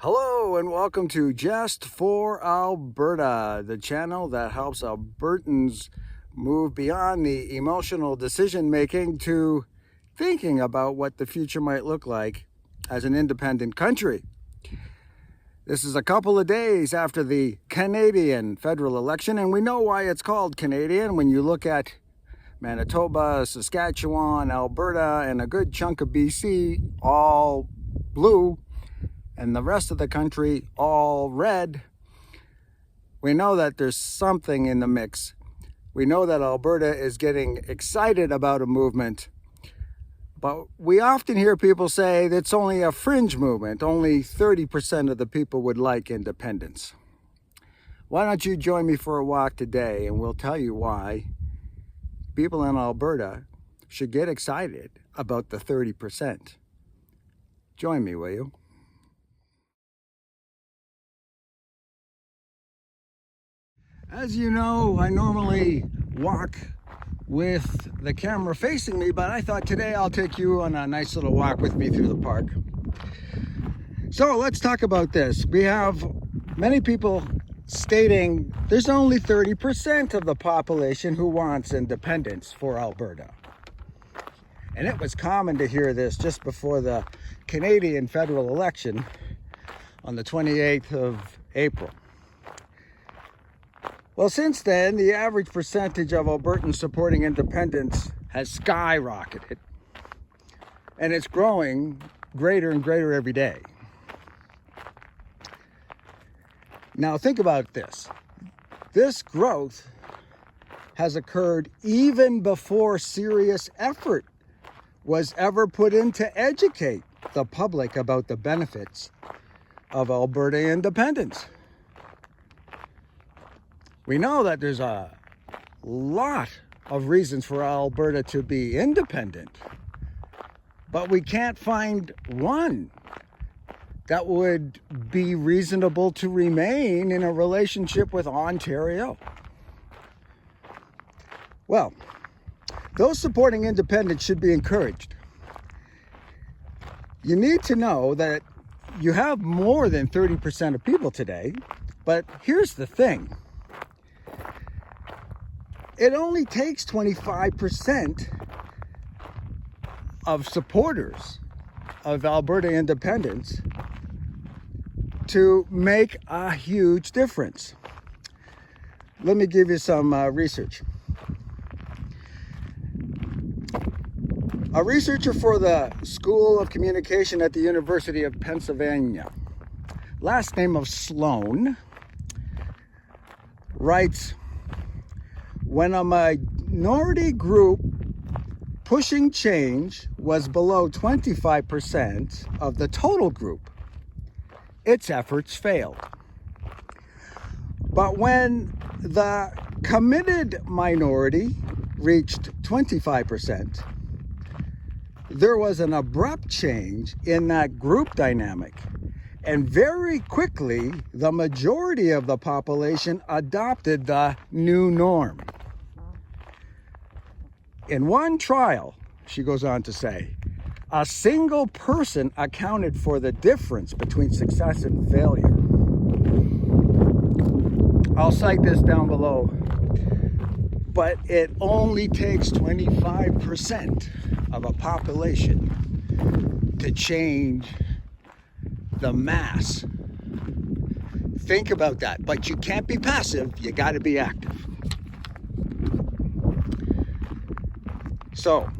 Hello and welcome to Just for Alberta, the channel that helps Albertans move beyond the emotional decision making to thinking about what the future might look like as an independent country. This is a couple of days after the Canadian federal election, and we know why it's called Canadian when you look at Manitoba, Saskatchewan, Alberta, and a good chunk of BC, all blue, and the rest of the country all red. We know that there's something in the mix. We know that Alberta is getting excited about a movement, but we often hear people say that it's only a fringe movement. Only 30% of the people would like independence. Why don't you join me for a walk today and we'll tell you why people in Alberta should get excited about the 30%. Join me, will you? As you know, I normally walk with the camera facing me, but I thought today I'll take you on a nice little walk with me through the park. So let's talk about this. We have many people stating there's only 30% of the population who wants independence for Alberta. And it was common to hear this just before the Canadian federal election on the 28th of April. Well, since then, the average percentage of Albertans supporting independence has skyrocketed, and it's growing greater and greater every day. Now, think about this. This growth has occurred even before serious effort was ever put in to educate the public about the benefits of Alberta independence. We know that there's a lot of reasons for Alberta to be independent, but we can't find one that would be reasonable to remain in a relationship with Ontario. Well, those supporting independence should be encouraged. You need to know that you have more than 30% of people today, but here's the thing. It only takes 25% of supporters of Alberta independence to make a huge difference. Let me give you some research. A researcher for the School of Communication at the University of Pennsylvania, last name of Sloan, writes, when a minority group pushing change was below 25% of the total group, its efforts failed. But when the committed minority reached 25%, there was an abrupt change in that group dynamic. And very quickly, the majority of the population adopted the new norm. In one trial, she goes on to say, a single person accounted for the difference between success and failure. I'll cite this down below, but it only takes 25% of a population to change the mass. Think about that, but you can't be passive, you got to be active. So,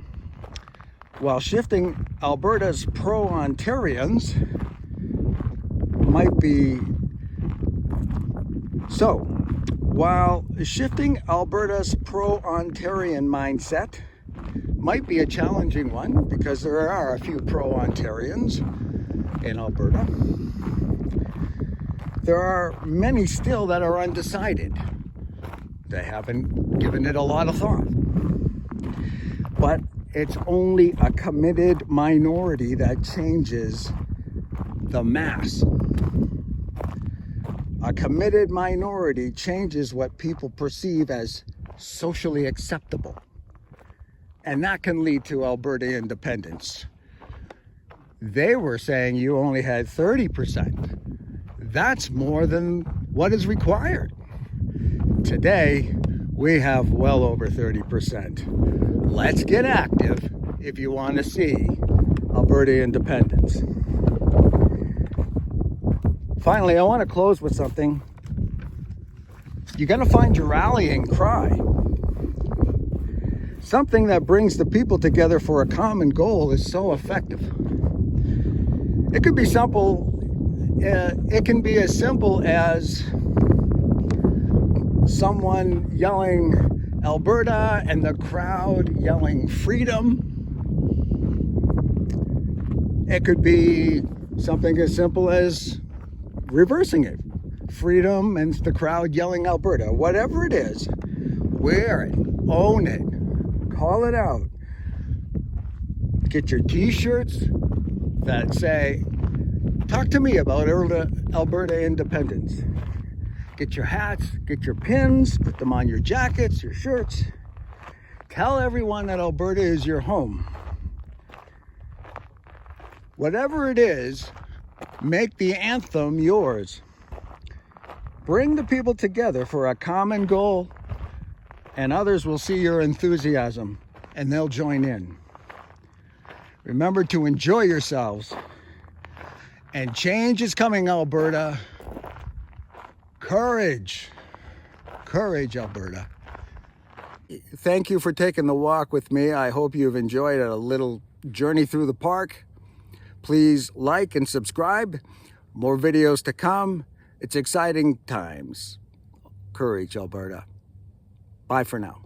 while shifting Alberta's Pro-Ontarians Pro-Ontarian mindset might be a challenging one because there are a few Pro-Ontarians in Alberta, there are many still that are undecided. They haven't given it a lot of thought. But it's only a committed minority that changes the mass. A committed minority changes what people perceive as socially acceptable. And that can lead to Alberta independence. They were saying you only had 30%. That's more than what is required. Today, we have well over 30%. Let's get active if you want to see Alberta independence. Finally, I want to close with something. You're going to find your rallying cry. Something that brings the people together for a common goal is so effective. It could be simple. It can be as simple as someone yelling Alberta and the crowd yelling freedom. It could be something as simple as reversing it. Freedom and the crowd yelling Alberta. Whatever it is, wear it, own it, call it out. Get your t-shirts that say, talk to me about Alberta independence. Get your hats, get your pins, put them on your jackets, your shirts. Tell everyone that Alberta is your home. Whatever it is, make the anthem yours. Bring the people together for a common goal, and others will see your enthusiasm and they'll join in. Remember to enjoy yourselves. And change is coming, Alberta. Courage. Courage, Alberta. Thank you for taking the walk with me. I hope you've enjoyed a little journey through the park. Please like and subscribe. More videos to come. It's exciting times. Courage, Alberta. Bye for now.